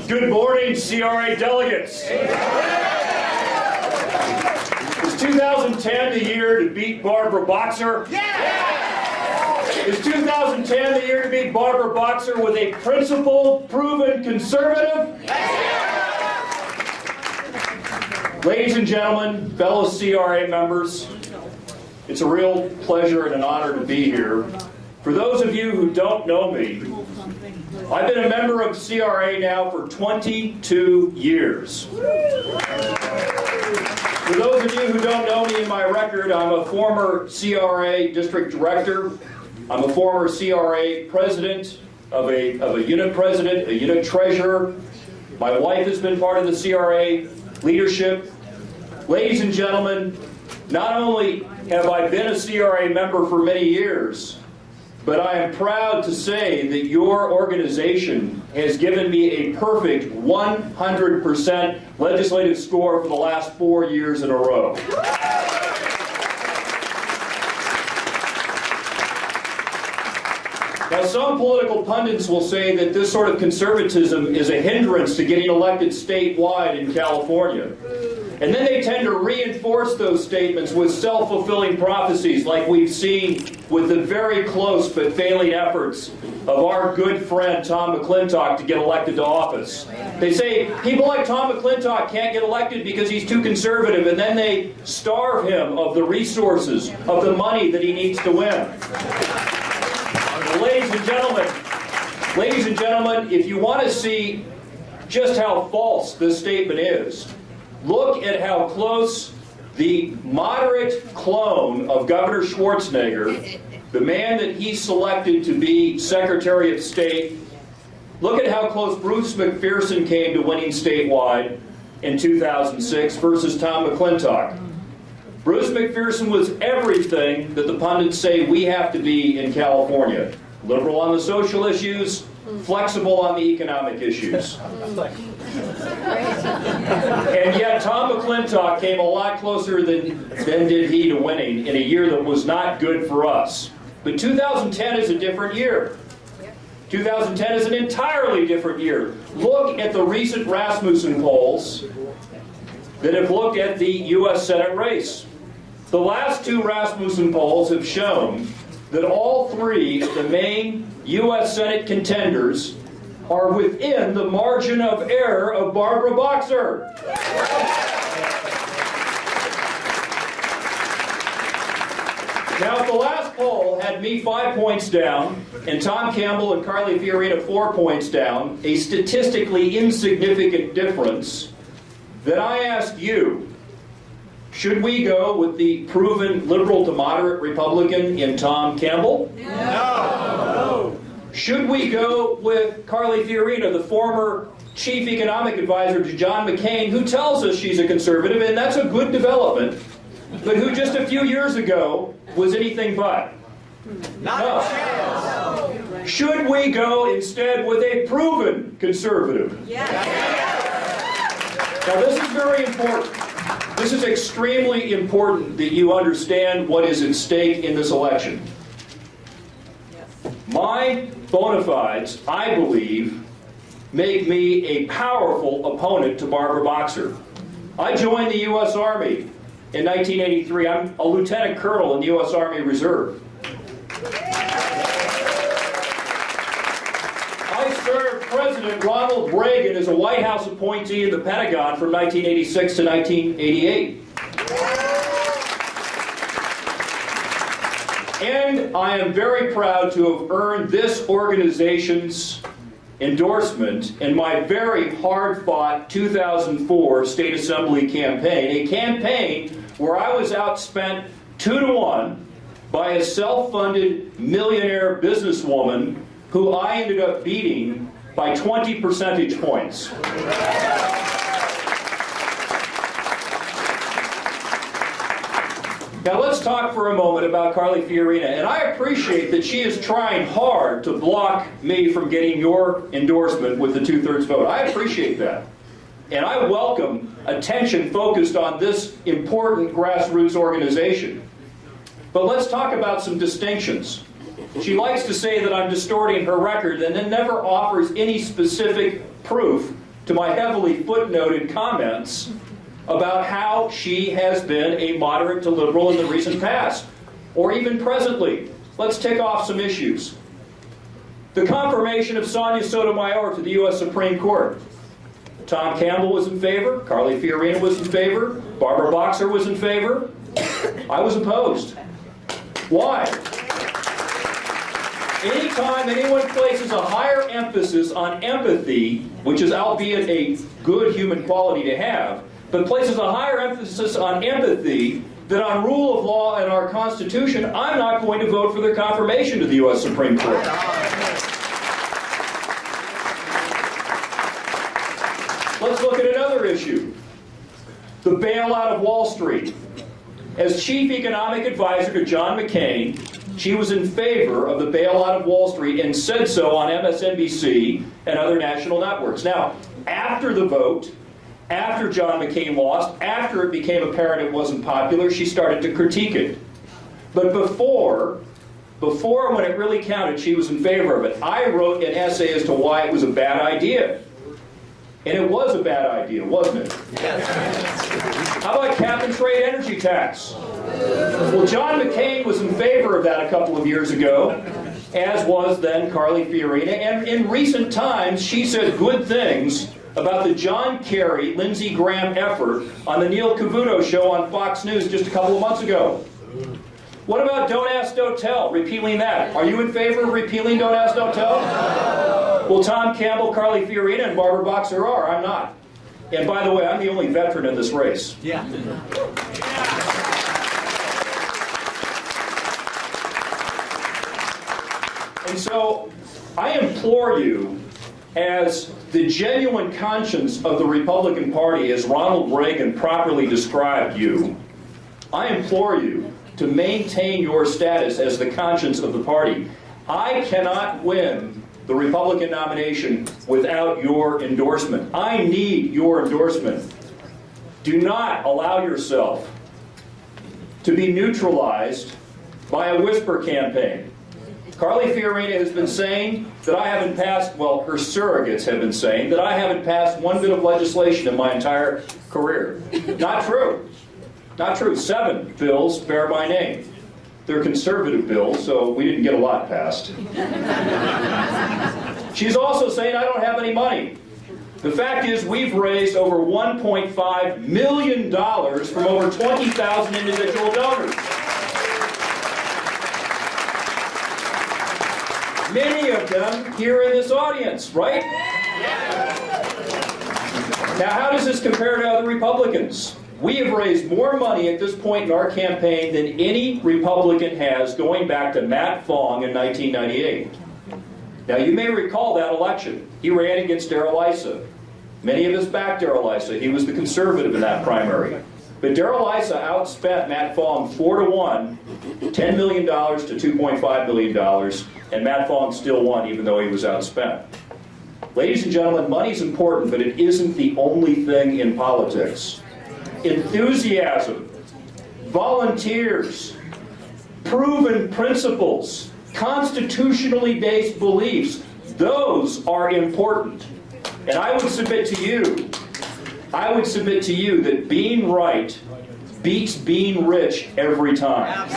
Good morning, CRA delegates. Is 2010 the year to beat Barbara Boxer? Is 2010 the year to beat Barbara Boxer with a principled, proven conservative? Ladies and gentlemen, fellow CRA members, it's a real pleasure and an honor to be here. For those of you who don't know me, I've been a member of CRA now for 22 years. For those of you who don't know me and my record, I'm a former CRA district director. I'm a former CRA president of a unit president, a unit treasurer. My wife has been part of the CRA leadership. Ladies and gentlemen, not only have I been a CRA member for many years, but I am proud to say that your organization has given me a perfect 100% legislative score for the last 4 years in a row. Now, some political pundits will say that this sort of conservatism is a hindrance to getting elected statewide in California. And then they tend to reinforce those statements with self-fulfilling prophecies like we've seen with the very close but failing efforts of our good friend Tom McClintock to get elected to office. They say people like Tom McClintock can't get elected because he's too conservative, and then they starve him of the resources, of the money that he needs to win. Ladies and gentlemen, if you want to see just how false this statement is, look at how close the moderate clone of Governor Schwarzenegger, the man that he selected to be Secretary of State, look at how close Bruce McPherson came to winning statewide in 2006 versus Tom McClintock. Bruce McPherson was everything that the pundits say we have to be in California. Liberal on the social issues, flexible on the economic issues. And yet Tom McClintock came a lot closer than did he to winning in a year that was not good for us. But 2010 is a different year. 2010 is an entirely different year. Look at the recent Rasmussen polls that have looked at the U.S. Senate race. The last two Rasmussen polls have shown that all three of the main U.S. Senate contenders are within the margin of error of Barbara Boxer. Now, if the last poll had me 5 points down and Tom Campbell and Carly Fiorina 4 points down, a statistically insignificant difference, then I ask you, should we go with the proven liberal to moderate Republican in Tom Campbell? No. Should we go with Carly Fiorina, the former chief economic advisor to John McCain, who tells us she's a conservative, and that's a good development, but who just a few years ago was anything but? No. Should we go instead with a proven conservative? Now, this is very important. This is extremely important that you understand what is at stake in this election. My bona fides, I believe, make me a powerful opponent to Barbara Boxer. I joined the U.S. Army in 1983. I'm a lieutenant colonel in the U.S. Army Reserve. I served President Ronald Reagan as a White House appointee in the Pentagon from 1986 to 1988. And I am very proud to have earned this organization's endorsement in my very hard-fought 2004 State Assembly campaign, a campaign where I was outspent 2-to-1 by a self-funded millionaire businesswoman who I ended up beating by 20 percentage points. Now let's talk for a moment about Carly Fiorina, and I appreciate that she is trying hard to block me from getting your endorsement with the 2/3 vote. I appreciate that. And I welcome attention focused on this important grassroots organization. But let's talk about some distinctions. She likes to say that I'm distorting her record and then never offers any specific proof to my heavily footnoted comments about how she has been a moderate to liberal in the recent past, or even presently. Let's tick off some issues. The confirmation of Sonia Sotomayor to the U.S. Supreme Court. Tom Campbell was in favor, Carly Fiorina was in favor, Barbara Boxer was in favor. I was opposed. Why? Anytime anyone places a higher emphasis on empathy, which is albeit a good human quality to have, but places a higher emphasis on empathy than on rule of law and our Constitution, I'm not going to vote for their confirmation to the U.S. Supreme Court. Let's look at another issue. The bailout of Wall Street. As chief economic advisor to John McCain, she was in favor of the bailout of Wall Street and said so on MSNBC and other national networks. Now, after the vote, after John McCain lost, after it became apparent it wasn't popular, she started to critique it. But before when it really counted, she was in favor of it. I wrote an essay as to why it was a bad idea. And it was a bad idea, wasn't it? How about cap and trade energy tax? Well, John McCain was in favor of that a couple of years ago, as was then Carly Fiorina. And in recent times, she said good things about the John Kerry, Lindsey Graham effort on the Neil Cavuto show on Fox News just a couple of months ago. What about Don't Ask, Don't Tell, repealing that? Are you in favor of repealing Don't Ask, Don't Tell? Well, Tom Campbell, Carly Fiorina, and Barbara Boxer are. I'm not. And by the way, I'm the only veteran in this race. Yeah. And so, I implore you, as the genuine conscience of the Republican Party, as Ronald Reagan properly described you, I implore you to maintain your status as the conscience of the party. I cannot win the Republican nomination without your endorsement. I need your endorsement. Do not allow yourself to be neutralized by a whisper campaign. Carly Fiorina has been saying that I haven't passed, well, her surrogates have been saying that I haven't passed one bit of legislation in my entire career. Not true. Not true. 7 bills bear my name. They're conservative bills, so we didn't get a lot passed. She's also saying I don't have any money. The fact is, we've raised over $1.5 million from over 20,000 individual donors. Many of them here in this audience, right? Now, how does this compare to other Republicans? We have raised more money at this point in our campaign than any Republican has going back to Matt Fong in 1998. Now, you may recall that election. He ran against Darrell Issa. Many of us backed Darrell Issa. He was the conservative in that primary. But Darrell Issa outspent Matt Fong 4-1, $10 million to $2.5 million, and Matt Fong still won even though he was outspent. Ladies and gentlemen, money's important, but it isn't the only thing in politics. Enthusiasm, volunteers, proven principles, constitutionally based beliefs, those are important. And I would submit to you that being right beats being rich every time.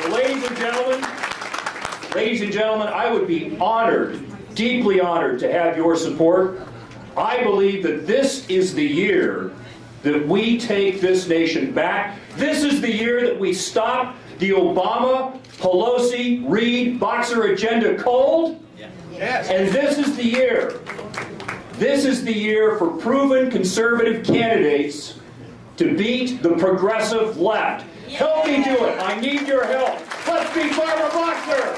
So ladies and gentlemen, I would be honored, deeply honored to have your support. I believe that this is the year that we take this nation back. This is the year that we stop the Obama, Pelosi, Reid, Boxer agenda cold. Yes. And this is the year. This is the year for proven conservative candidates to beat the progressive left. Help me do it. I need your help. Let's beat Barbara Boxer.